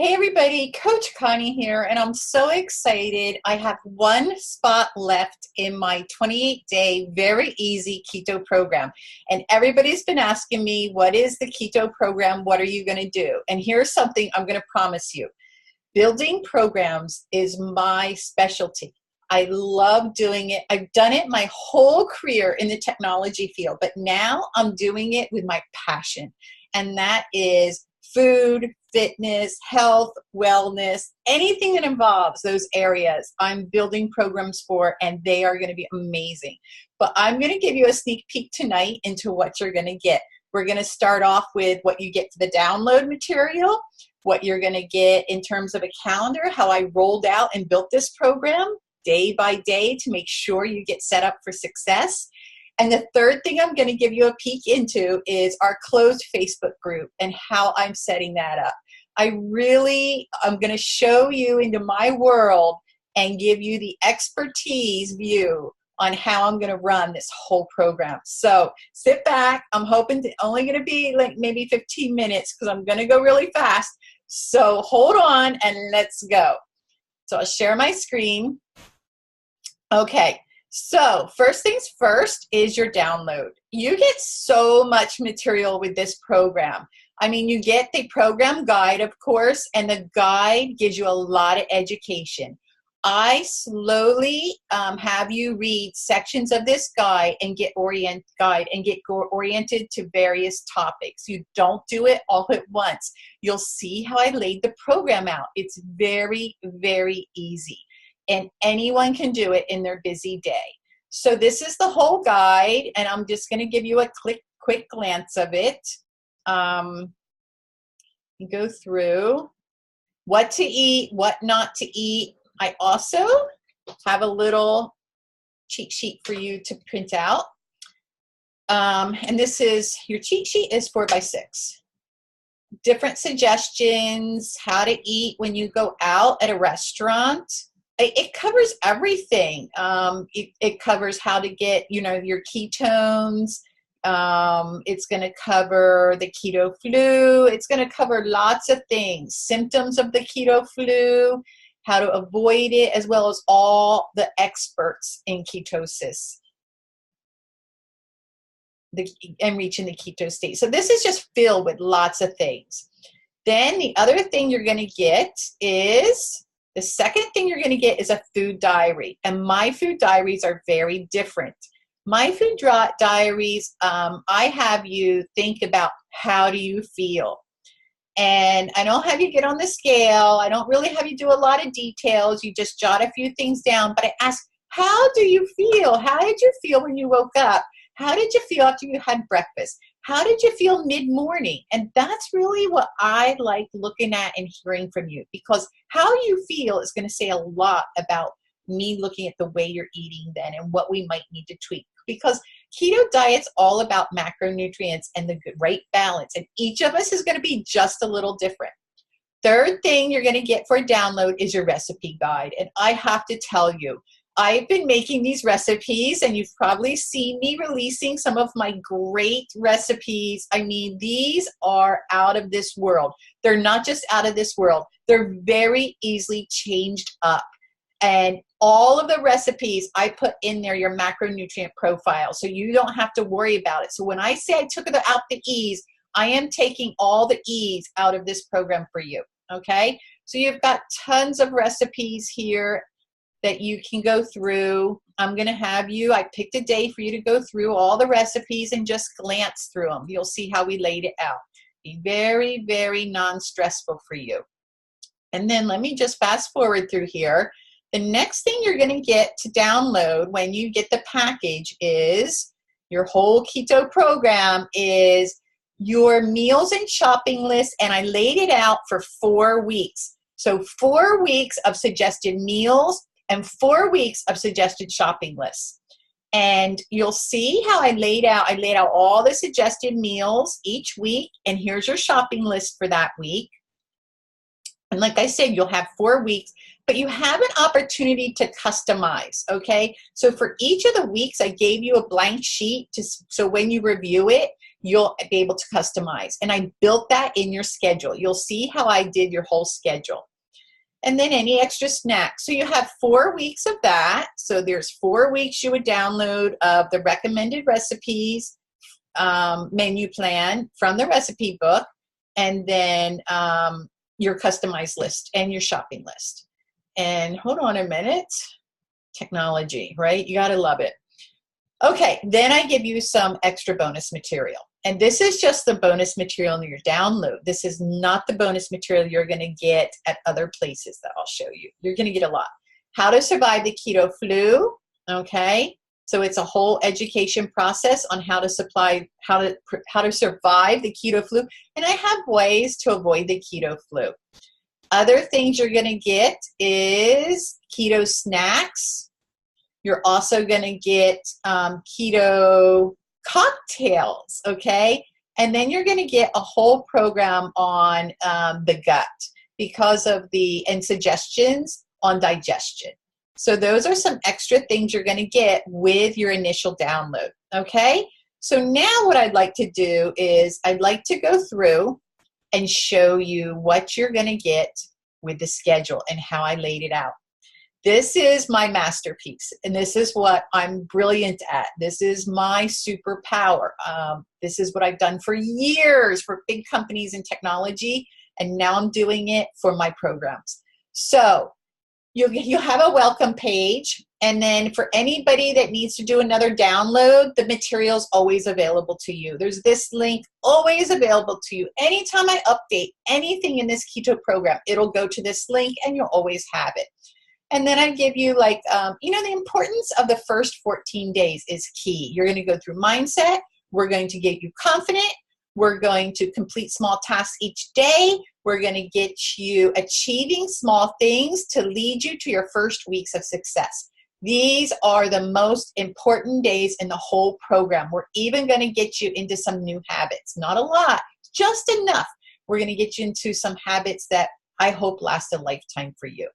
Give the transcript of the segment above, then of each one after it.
Hey everybody, Coach Connie here, and I'm so excited. I have one spot left in my 28-day, very easy keto program. And everybody's been asking me, what is the keto program? What are you going to do? And here's something I'm going to promise you. Building programs is my specialty. I love doing it. I've done it my whole career in the technology field, but now I'm doing it with my passion. And that is food, fitness, health, wellness, anything that involves those areas, I'm building programs for, and they are going to be amazing. But I'm going to give you a sneak peek tonight into what you're going to get. We're going to start off with what you get for the download material, what you're going to get in terms of a calendar, how I rolled out and built this program day by day to make sure you get set up for success. And the third thing I'm going to give you a peek into is our closed Facebook group and how I'm setting that up. I'm going to show you into my world and give you the expertise view on how I'm going to run this whole program. So sit back. I'm hoping to only going to be like maybe 15 minutes because I'm going to go really fast. So hold on and let's go. So I'll share my screen. Okay. So first things first is your download. You get so much material with this program. I mean, you get the program guide, of course, and the guide gives you a lot of education. I slowly have you read sections of this guide and get oriented to various topics. You don't do it all at once. You'll see how I laid the program out. It's very, very easy. And anyone can do it in their busy day. So this is the whole guide, and I'm just going to give you a quick glance of it. You go through what to eat, what not to eat. I also have a little cheat sheet for you to print out. And this is, your cheat sheet is 4x6. Different suggestions, how to eat when you go out at a restaurant. It covers everything. It covers how to get, your ketones. It's going to cover the keto flu. It's going to cover lots of things, symptoms of the keto flu, how to avoid it, as well as all the experts in ketosis and reaching the keto state. So this is just filled with lots of things. Then the other thing you're going to get is, the second thing you're going to get is a food diary. And my food diaries are very different. My food diaries, I have you think about how do you feel. And I don't have you get on the scale. I don't really have you do a lot of details. You just jot a few things down. But I ask, how do you feel? How did you feel when you woke up? How did you feel after you had breakfast? How did you feel mid-morning? And that's really what I like looking at and hearing from you, because how you feel is going to say a lot about me looking at the way you're eating then and what we might need to tweak. Because keto diet's all about macronutrients and the right balance. And each of us is going to be just a little different. Third thing you're going to get for a download is your recipe guide. And I have to tell you, I've been making these recipes, and you've probably seen me releasing some of my great recipes. I mean, these are out of this world. They're not just out of this world. They're very easily changed up. And all of the recipes I put in there, your macronutrient profile, so you don't have to worry about it. So when I say I took out the E's, I am taking all the E's out of this program for you, okay? So you've got tons of recipes here that you can go through. I'm going to have you, I picked a day for you to go through all the recipes and just glance through them. You'll see how we laid it out. Be very, very non-stressful for you. And then let me just fast forward through here. The next thing you're going to get to download when you get the package is your whole keto program is your meals and shopping list. And I laid it out for 4 weeks. So 4 weeks of suggested meals and 4 weeks of suggested shopping lists. And you'll see how I laid out all the suggested meals each week, and here's your shopping list for that week. And like I said, you'll have 4 weeks, but you have an opportunity to customize, okay? So for each of the weeks, I gave you a blank sheet so when you review it, you'll be able to customize. And I built that in your schedule. You'll see how I did your whole schedule. And then any extra snacks. So you have 4 weeks of that. So there's 4 weeks you would download of the recommended recipes menu plan from the recipe book, and then your customized list and your shopping list. And hold on a minute. Technology, right? You got to love it. Okay, then I give you some extra bonus material. And this is just the bonus material in your download. This is not the bonus material you're going to get at other places that I'll show you. You're going to get a lot. How to survive the keto flu, okay? So it's a whole education process on how to survive the keto flu. And I have ways to avoid the keto flu. Other things you're going to get is keto snacks. You're also going to get keto cocktails, okay? And then you're going to get a whole program on the gut and suggestions on digestion. So those are some extra things you're going to get with your initial download, okay? So now what I'd like to do is I'd like to go through and show you what you're going to get with the schedule and how I laid it out. This is my masterpiece, and this is what I'm brilliant at. This is my superpower. This is what I've done for years for big companies in technology, and now I'm doing it for my programs. So you have a welcome page, and then for anybody that needs to do another download, the material's always available to you. There's this link always available to you. Anytime I update anything in this keto program, it'll go to this link, and you'll always have it. And then I give you the importance of the first 14 days is key. You're going to go through mindset. We're going to get you confident. We're going to complete small tasks each day. We're going to get you achieving small things to lead you to your first weeks of success. These are the most important days in the whole program. We're even going to get you into some new habits. Not a lot, just enough. We're going to get you into some habits that I hope last a lifetime for you.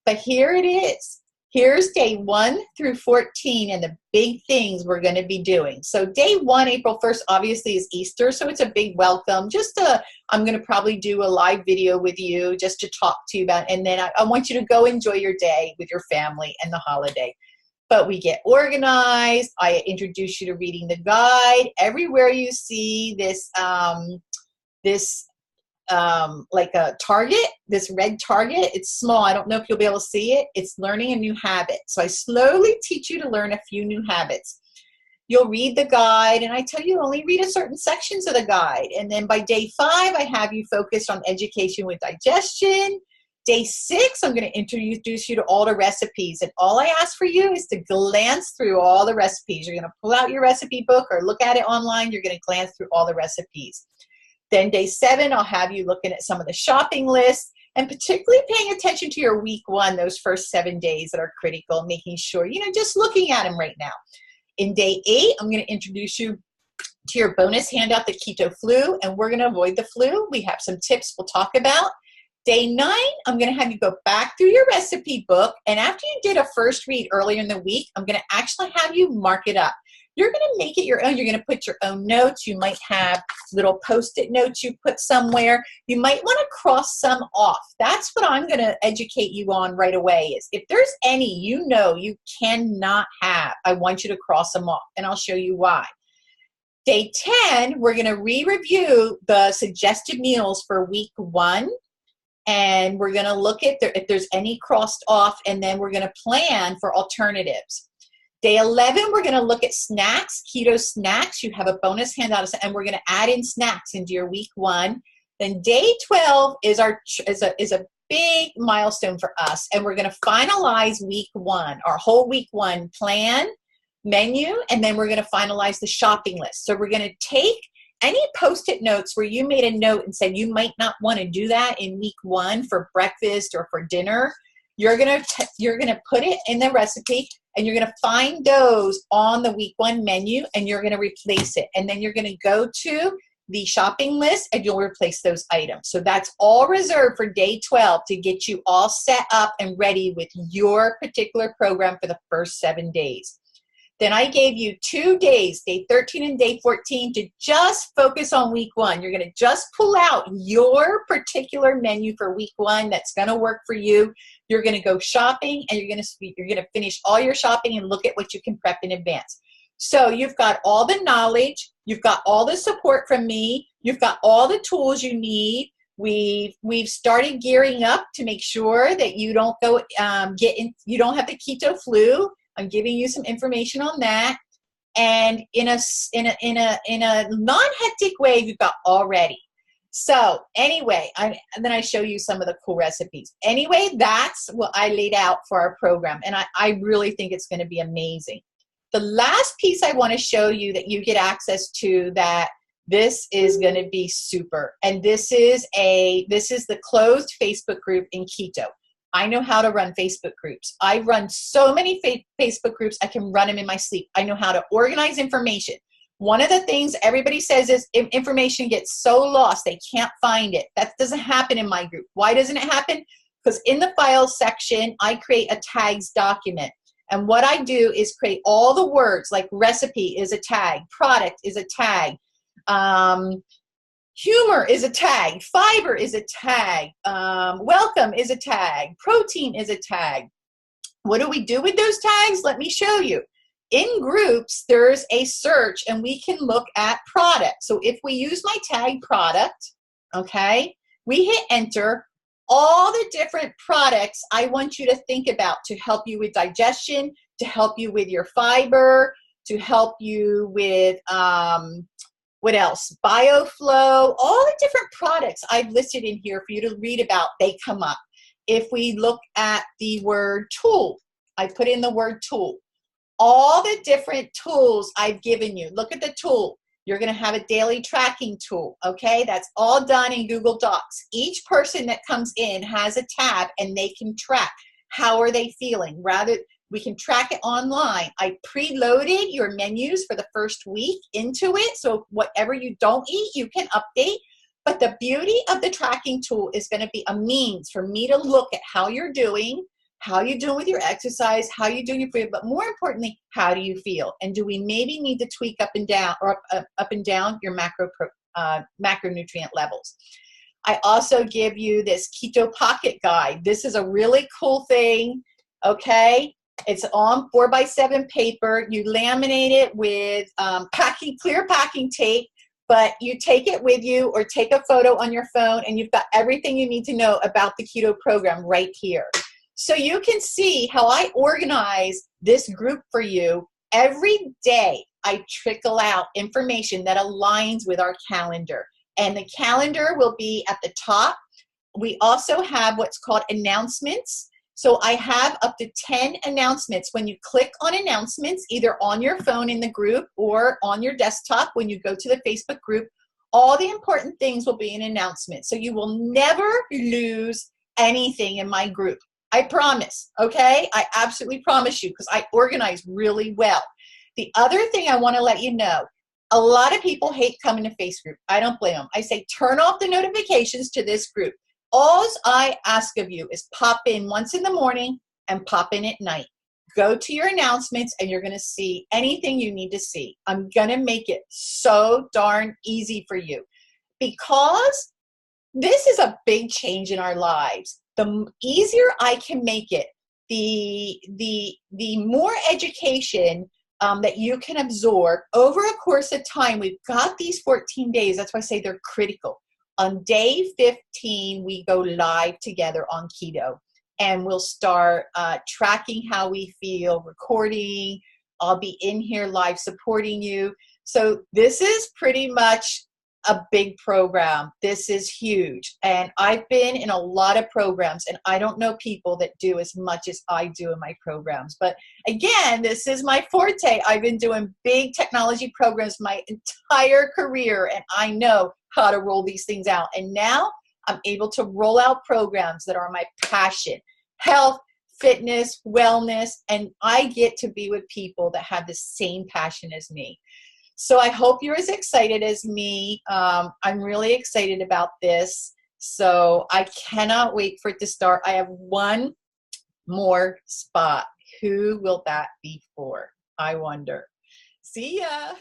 But here it is. Here's day 1 through 14 and the big things we're going to be doing. So day 1, April 1st, obviously is Easter, so it's a big welcome. I'm going to probably do a live video with you just to talk to you about, and then I want you to go enjoy your day with your family and the holiday. But we get organized. I introduce you to reading the guide. Everywhere you see this, like a target, this red target, it's small. I don't know if you'll be able to see it. It's learning a new habit. So I slowly teach you to learn a few new habits. You'll read the guide, and I tell you only read a certain sections of the guide. And then by day 5, I have you focused on education with digestion. Day 6, I'm going to introduce you to all the recipes. And all I ask for you is to glance through all the recipes. You're going to pull out your recipe book or look at it online. You're going to glance through all the recipes. Then day 7, I'll have you looking at some of the shopping lists and particularly paying attention to your week 1, those first 7 days that are critical, making sure, just looking at them right now. In day 8, I'm going to introduce you to your bonus handout, the Keto Flu, and we're going to avoid the flu. We have some tips we'll talk about. Day 9, I'm going to have you go back through your recipe book, and after you did a first read earlier in the week, I'm going to actually have you mark it up. You're going to make it your own. You're going to put your own notes. You might have little Post-it notes you put somewhere. You might want to cross some off. That's what I'm going to educate you on right away is if there's any you cannot have, I want you to cross them off, and I'll show you why. Day 10, we're going to re-review the suggested meals for week 1, and we're going to look at if there's any crossed off, and then we're going to plan for alternatives. Day 11, we're going to look at snacks, keto snacks. You have a bonus handout, and we're going to add in snacks into your week 1. Then day 12 is a big milestone for us, and we're going to finalize week 1, our whole week 1 plan, menu, and then we're going to finalize the shopping list. So we're going to take any Post-it notes where you made a note and said you might not want to do that in week 1 for breakfast or for dinner. You're going to put it in the recipe, and you're going to find those on the week 1 menu, and you're going to replace it. And then you're going to go to the shopping list, and you'll replace those items. So that's all reserved for day 12 to get you all set up and ready with your particular program for the first 7 days. Then I gave you 2 days, day 13 and day 14, to just focus on week 1. You're going to just pull out your particular menu for week 1 that's going to work for you. You're going to go shopping, and you're going to finish all your shopping and look at what you can prep in advance. So you've got all the knowledge, you've got all the support from me, you've got all the tools you need. We've started gearing up to make sure that you don't go you don't have the keto flu. I'm giving you some information on that, and in a non-hectic way, you've got all ready. So anyway, then I show you some of the cool recipes. Anyway, that's what I laid out for our program, and I really think it's going to be amazing. The last piece I want to show you that you get access to, that this is going to be super, and this is the closed Facebook group in Keto. I know how to run Facebook groups. I run so many Facebook groups, I can run them in my sleep. I know how to organize information. One of the things everybody says is information gets so lost, they can't find it. That doesn't happen in my group. Why doesn't it happen? Because in the files section, I create a tags document. And what I do is create all the words, like recipe is a tag, product is a tag, humor is a tag, fiber is a tag, welcome is a tag, protein is a tag. What do we do with those tags? Let me show you. In groups, there's a search, and we can look at product. So if we use my tag product, okay, we hit enter. All the different products I want you to think about to help you with digestion, to help you with your fiber, to help you with, what else? BioFlow, all the different products I've listed in here for you to read about, they come up. If we look at the word tool, I put in the word tool. All the different tools I've given you. Look at the tool. You're going to have a daily tracking tool, okay? That's all done in Google Docs. Each person that comes in has a tab, and they can track how are they feeling. We can track it online. I preloaded your menus for the first week into it, so whatever you don't eat, you can update. But the beauty of the tracking tool is going to be a means for me to look at how you're doing with your exercise, how you're doing your food, but more importantly, how do you feel? And do we maybe need to tweak up and down, or up and down your macronutrient levels? I also give you this Keto Pocket Guide. This is a really cool thing, okay? It's on 4x7 paper. You laminate it with clear packing tape, but you take it with you or take a photo on your phone, and you've got everything you need to know about the keto program right here. So you can see how I organize this group for you. Every day I trickle out information that aligns with our calendar, and the calendar will be at the top. We also have what's called announcements. So I have up to 10 announcements. When you click on announcements, either on your phone in the group or on your desktop when you go to the Facebook group, all the important things will be in announcements. So you will never lose anything in my group. I promise, okay? I absolutely promise you, because I organize really well. The other thing I want to let you know, a lot of people hate coming to Facebook group. I don't blame them. I say turn off the notifications to this group. All I ask of you is pop in once in the morning and pop in at night. Go to your announcements, and you're going to see anything you need to see. I'm going to make it so darn easy for you, because this is a big change in our lives. The easier I can make it, the more education that you can absorb over a course of time. We've got these 14 days. That's why I say they're critical. On day 15, we go live together on keto, and we'll start tracking how we feel, recording. I'll be in here live supporting you. So this is pretty much a big program. This is huge. And I've been in a lot of programs, and I don't know people that do as much as I do in my programs. But again, this is my forte. I've been doing big technology programs my entire career, and I know how to roll these things out. And now I'm able to roll out programs that are my passion: health, fitness, wellness, and I get to be with people that have the same passion as me. So I hope you're as excited as me. I'm really excited about this. So I cannot wait for it to start. I have one more spot. Who will that be for? I wonder. See ya.